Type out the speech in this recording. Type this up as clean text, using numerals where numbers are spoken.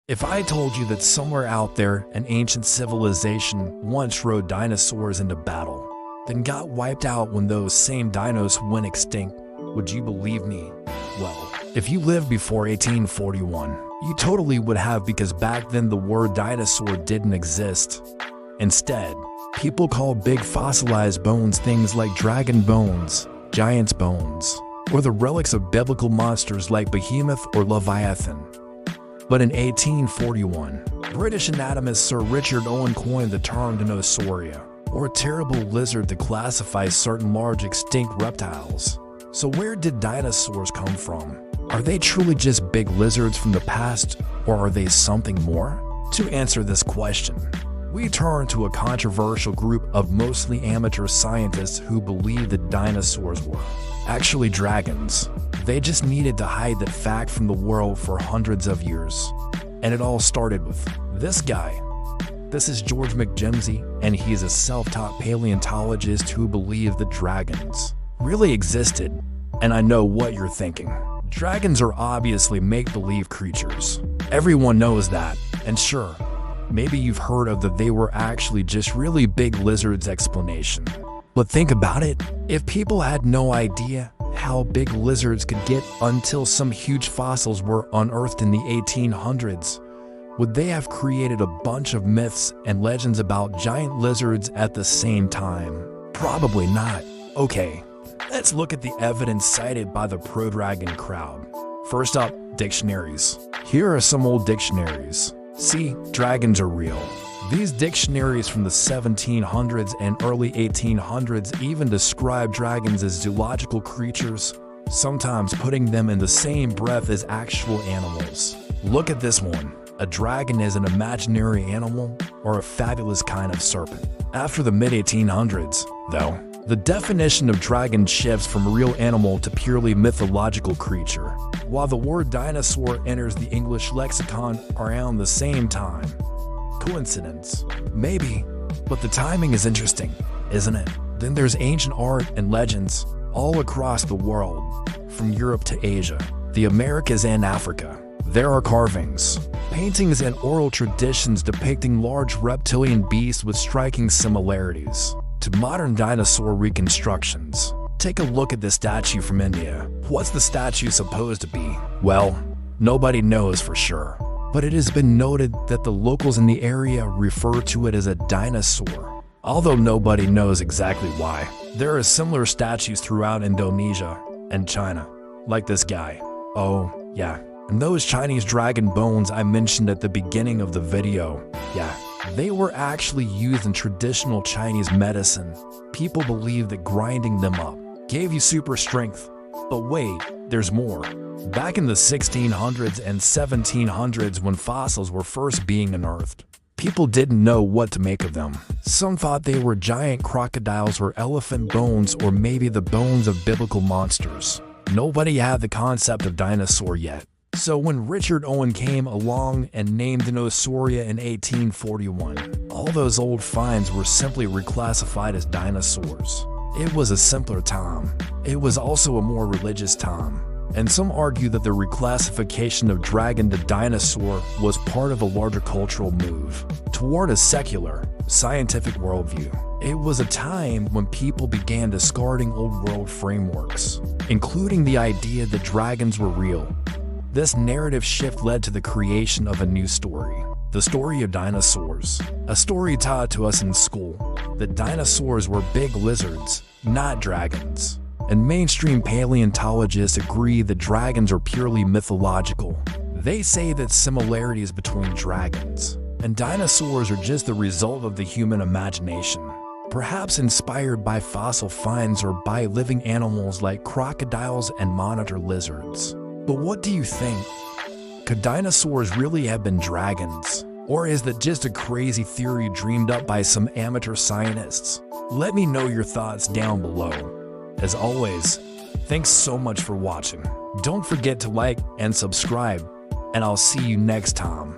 If I told you that somewhere out there an ancient civilization once rode dinosaurs into battle, then got wiped out when those same dinos went extinct, would you believe me? Well, if you lived before 1841, you totally would have, because back then the word dinosaur didn't exist. Instead, people called big fossilized bones things like dragon bones, giant's bones, or the relics of biblical monsters like Behemoth or Leviathan. But in 1841, British anatomist Sir Richard Owen coined the term Dinosauria, or terrible lizard, to classify certain large extinct reptiles. So where did dinosaurs come from? Are they truly just big lizards from the past, or are they something more? To answer this question, we turn to a controversial group of mostly amateur scientists who believe that dinosaurs were actually dragons. They just needed to hide that fact from the world for hundreds of years. And it all started with this guy. This is George McGimsey, and he is a self-taught paleontologist who believes that dragons really existed. And I know what you're thinking. Dragons are obviously make-believe creatures. Everyone knows that. And sure, maybe you've heard of that they were actually just really big lizards explanation. But think about it. If people had no idea how big lizards could get until some huge fossils were unearthed in the 1800s, would they have created a bunch of myths and legends about giant lizards at the same time? Probably not. Okay, let's look at the evidence cited by the pro-dragon crowd. First up, dictionaries. Here are some old dictionaries. See, dragons are real. These dictionaries from the 1700s and early 1800s even describe dragons as zoological creatures, sometimes putting them in the same breath as actual animals. Look at this one. A dragon is an imaginary animal or a fabulous kind of serpent. After the mid-1800s, though, the definition of dragon shifts from real animal to purely mythological creature, while the word dinosaur enters the English lexicon around the same time. Coincidence? Maybe, but the timing is interesting, isn't it? Then there's ancient art and legends all across the world, from Europe to Asia, the Americas and Africa. There are carvings, paintings, and oral traditions depicting large reptilian beasts with striking similarities to modern dinosaur reconstructions. Take a look at this statue from India. What's the statue supposed to be? Well, nobody knows for sure, but it has been noted that the locals in the area refer to it as a dinosaur, although nobody knows exactly why. There are similar statues throughout Indonesia and China, like this guy. Oh, yeah. And those Chinese dragon bones I mentioned at the beginning of the video, yeah, they were actually used in traditional Chinese medicine. People believe that grinding them up gave you super strength. But wait, there's more. Back in the 1600s and 1700s, when fossils were first being unearthed, people didn't know what to make of them. Some thought they were giant crocodiles or elephant bones, or maybe the bones of biblical monsters. Nobody had the concept of dinosaur yet. So when Richard Owen came along and named Dinosauria in 1841, all those old finds were simply reclassified as dinosaurs. It was a simpler time. It was also a more religious time. And some argue that the reclassification of dragon to dinosaur was part of a larger cultural move toward a secular, scientific worldview. It was a time when people began discarding old world frameworks, including the idea that dragons were real. This narrative shift led to the creation of a new story, the story of dinosaurs. A story taught to us in school that dinosaurs were big lizards, not dragons. And mainstream paleontologists agree that dragons are purely mythological. They say that similarities between dragons and dinosaurs are just the result of the human imagination, perhaps inspired by fossil finds or by living animals like crocodiles and monitor lizards. But what do you think? Could dinosaurs really have been dragons? Or is that just a crazy theory dreamed up by some amateur scientists? Let me know your thoughts down below. As always, thanks so much for watching. Don't forget to like and subscribe, and I'll see you next time.